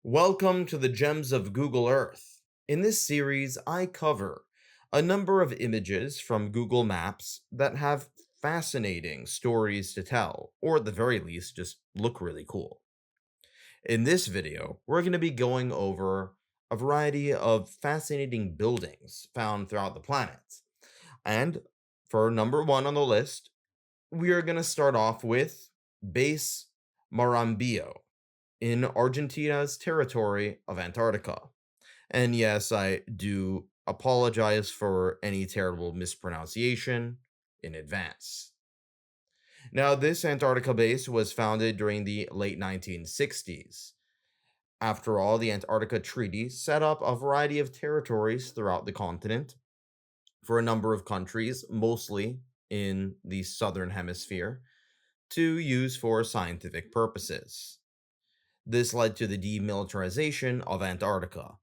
Welcome to the Gems of Google Earth. In this series, I cover a number of images from Google Maps that have fascinating stories to tell, or at the very least, just look really cool. In this video, we're going to be going over a variety of fascinating buildings found throughout the planet. And for number one on the list, we are going to start off with Base Marambio in Argentina's territory of Antarctica. And yes, I do apologize for any terrible mispronunciation in advance. Now, this Antarctica base was founded during the late 1960s. After all, the Antarctica Treaty set up a variety of territories throughout the continent for a number of countries, mostly in the southern hemisphere, to use for scientific purposes. This led to the demilitarization of Antarctica,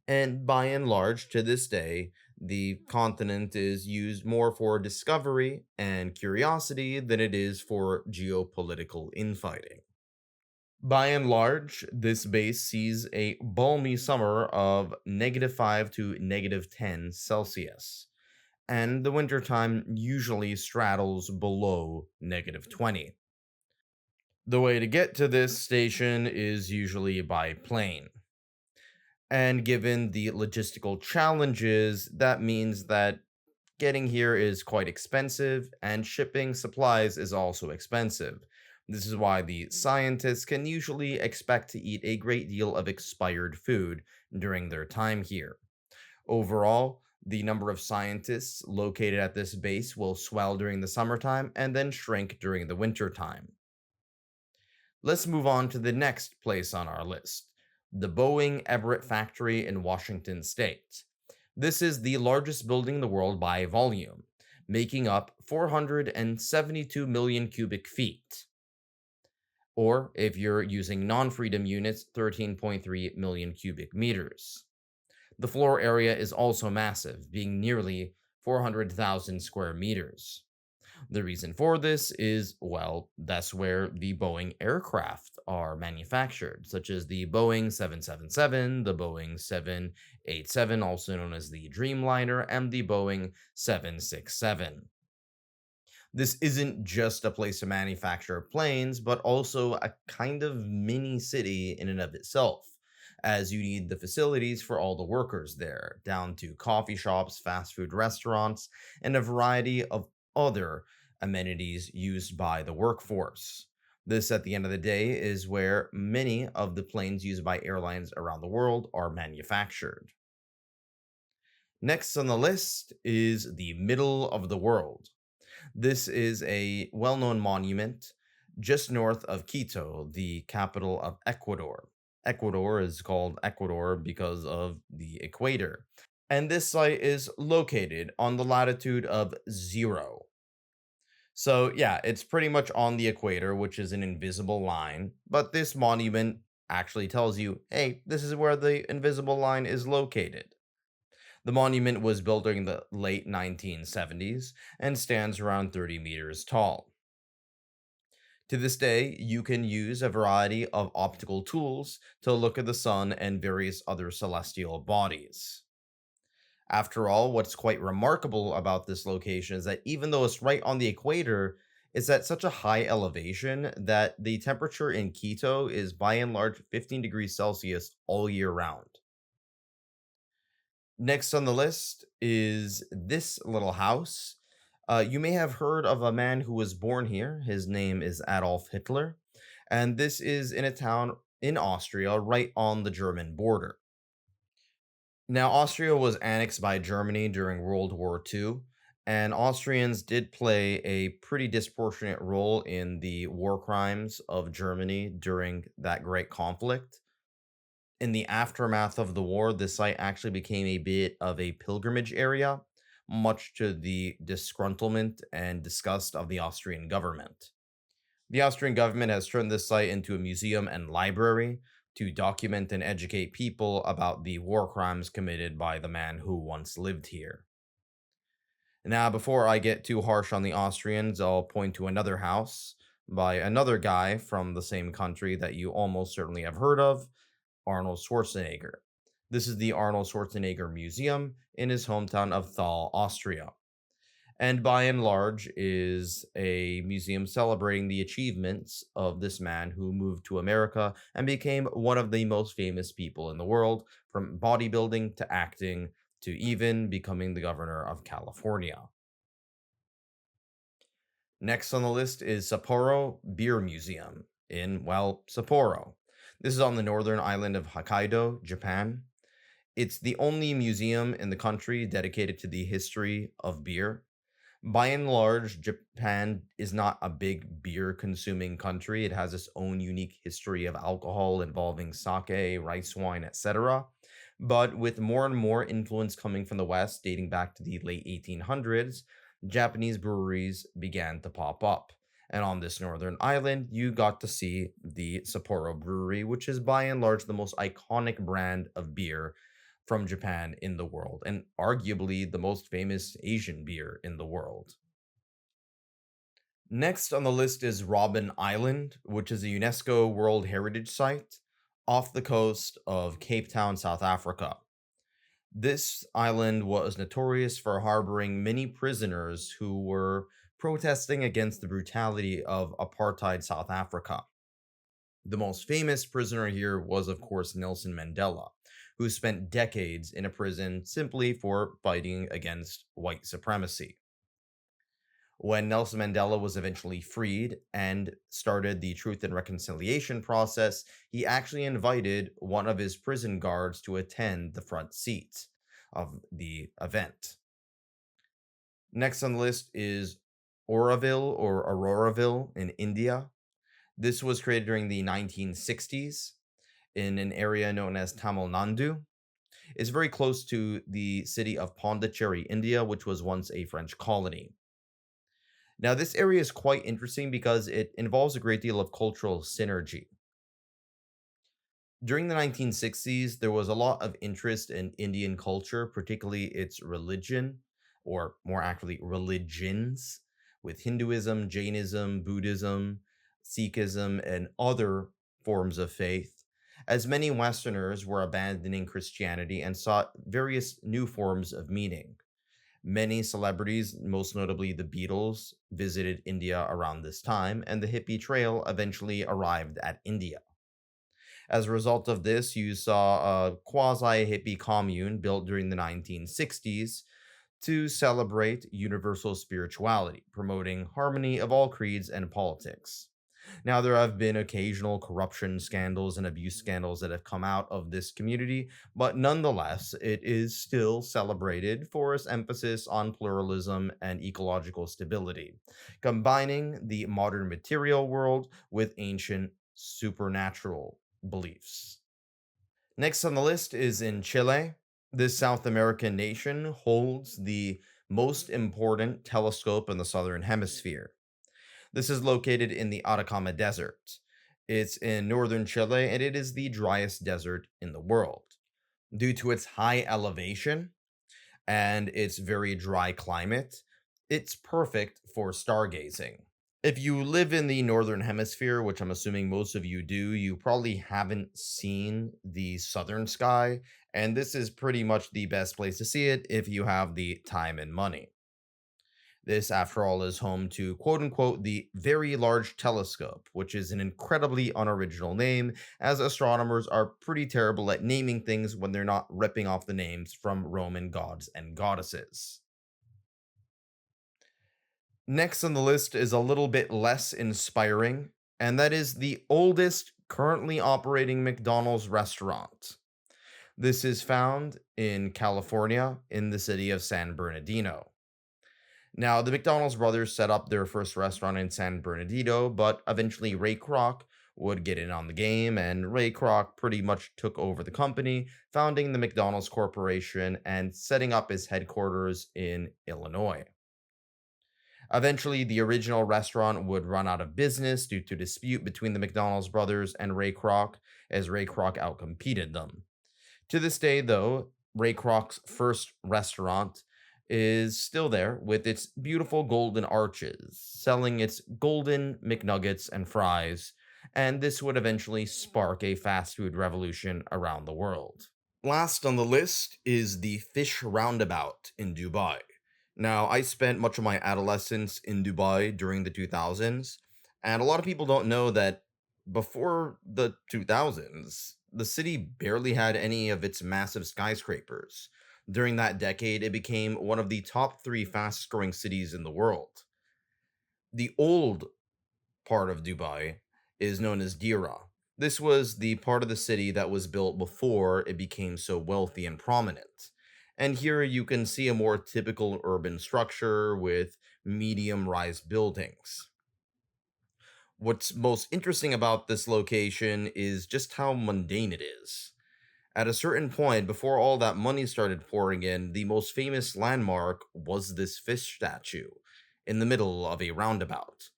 and by and large, to this day, the continent is used more for discovery and curiosity than it is for geopolitical infighting. By and large, this base sees a balmy summer of -5 to -10 Celsius, and the wintertime usually straddles below -20. The way to get to this station is usually by plane. And given the logistical challenges, that means that getting here is quite expensive, and shipping supplies is also expensive. This is why the scientists can usually expect to eat a great deal of expired food during their time here. Overall, the number of scientists located at this base will swell during the summertime and then shrink during the wintertime. Let's move on to the next place on our list, the Boeing Everett factory in Washington state. This is the largest building in the world by volume, making up 472 million cubic feet. Or, if you're using non-freedom units, 13.3 million cubic meters. The floor area is also massive, being nearly 400,000 square meters. The reason for this is, well, that's where the Boeing aircraft are manufactured, such as the Boeing 777, the Boeing 787, also known as the Dreamliner, and the Boeing 767. This isn't just a place to manufacture planes, but also a kind of mini city in and of itself, as you need the facilities for all the workers there, down to coffee shops, fast food restaurants, and a variety of other amenities used by the workforce. This, at the end of the day, is where many of the planes used by airlines around the world are manufactured. Next on the list is the middle of the world. This is a well known monument just north of Quito, the capital of Ecuador. Ecuador is called Ecuador because of the equator. And this site is located on the latitude of 0. So, yeah, it's pretty much on the equator, which is an invisible line. But this monument actually tells you, hey, this is where the invisible line is located. The monument was built during the late 1970s and stands around 30 meters tall. To this day, you can use a variety of optical tools to look at the sun and various other celestial bodies. After all, what's quite remarkable about this location is that even though it's right on the equator, it's at such a high elevation that the temperature in Quito is by and large 15 degrees Celsius all year round. Next on the list is this little house. You may have heard of a man who was born here. His name is Adolf Hitler. And this is in a town in Austria, right on the German border. Now, Austria was annexed by Germany during World War II, and Austrians did play a pretty disproportionate role in the war crimes of Germany during that great conflict. In the aftermath of the war, this site actually became a bit of a pilgrimage area, much to the disgruntlement and disgust of the Austrian government. The Austrian government has turned this site into a museum and library to document and educate people about the war crimes committed by the man who once lived here. Now, before I get too harsh on the Austrians, I'll point to another house by another guy from the same country that you almost certainly have heard of. Arnold Schwarzenegger. This is the Arnold Schwarzenegger Museum in his hometown of Thal, Austria, and by and large is a museum celebrating the achievements of this man who moved to America and became one of the most famous people in the world, from bodybuilding to acting to even becoming the governor of California. Next on the list is Sapporo Beer Museum in, well, Sapporo. This is on the northern island of Hokkaido, Japan. It's the only museum in the country dedicated to the history of beer. By and large, Japan is not a big beer consuming country. It has its own unique history of alcohol involving sake, rice wine, etc. But with more and more influence coming from the West, dating back to the late 1800s, Japanese breweries began to pop up. And on this northern island, you got to see the Sapporo Brewery, which is by and large the most iconic brand of beer from Japan in the world, and arguably the most famous Asian beer in the world. Next on the list is Robben Island, which is a UNESCO World Heritage Site off the coast of Cape Town, South Africa. This island was notorious for harboring many prisoners who were protesting against the brutality of apartheid South Africa. The most famous prisoner here was, of course, Nelson Mandela, who spent decades in a prison simply for fighting against white supremacy. When Nelson Mandela was eventually freed and started the Truth and Reconciliation process, he actually invited one of his prison guards to attend the front seat of the event. Next on the list is Auroville or Auroraville in India. This was created during the 1960s in an area known as Tamil Nadu. It's very close to the city of Pondicherry, India, which was once a French colony. Now, this area is quite interesting because it involves a great deal of cultural synergy. During the 1960s, there was a lot of interest in Indian culture, particularly its religion, or more accurately, religions, with Hinduism, Jainism, Buddhism, Sikhism, and other forms of faith, as many Westerners were abandoning Christianity and sought various new forms of meaning. Many celebrities, most notably the Beatles, visited India around this time, and the hippie trail eventually arrived at India. As a result of this, you saw a quasi hippie commune built during the 1960s to celebrate universal spirituality, promoting harmony of all creeds and politics. Now, there have been occasional corruption scandals and abuse scandals that have come out of this community, but nonetheless, it is still celebrated for its emphasis on pluralism and ecological stability, combining the modern material world with ancient supernatural beliefs. Next on the list is in Chile. This South American nation holds the most important telescope in the southern hemisphere. This is located in the Atacama Desert. It's in northern Chile and it is the driest desert in the world. Due to its high elevation and its very dry climate, it's perfect for stargazing. If you live in the northern hemisphere, which I'm assuming most of you do, you probably haven't seen the southern sky, and this is pretty much the best place to see it if you have the time and money. This, after all, is home to quote unquote the Very Large Telescope, which is an incredibly unoriginal name, as astronomers are pretty terrible at naming things when they're not ripping off the names from Roman gods and goddesses. Next on the list is a little bit less inspiring, and that is the oldest currently operating McDonald's restaurant. This is found in California in the city of San Bernardino. Now, the McDonald's brothers set up their first restaurant in San Bernardino, but eventually Ray Kroc would get in on the game, and Ray Kroc pretty much took over the company, founding the McDonald's Corporation and setting up his headquarters in Illinois. Eventually, the original restaurant would run out of business due to dispute between the McDonald's brothers and Ray Kroc, as Ray Kroc outcompeted them. To this day, though, Ray Kroc's first restaurant is still there with its beautiful golden arches, selling its golden McNuggets and fries and this would eventually spark a fast food revolution around the world. Last on the list is the Fish Roundabout in Dubai. Now, I spent much of my adolescence in Dubai during the 2000s, and a lot of people don't know that before the 2000s, the city barely had any of its massive skyscrapers. During that decade, it became one of the top three fastest growing cities in the world. The old part of Dubai is known as Dira. This was the part of the city that was built before it became so wealthy and prominent. And here you can see a more typical urban structure with medium rise buildings. What's most interesting about this location is just how mundane it is. At a certain point, before all that money started pouring in, the most famous landmark was this fish statue in the middle of a roundabout.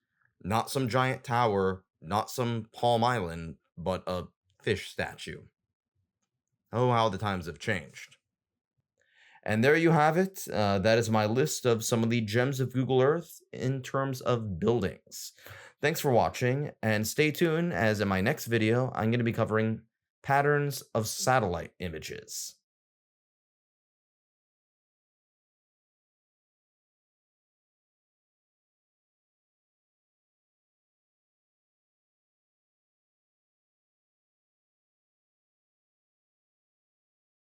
Not some giant tower, not some Palm Island, but a fish statue. Oh, how the times have changed. And there you have it. That is my list of some of the gems of Google Earth in terms of buildings. Thanks for watching, and stay tuned as in my next video, I'm going to be covering patterns of satellite images.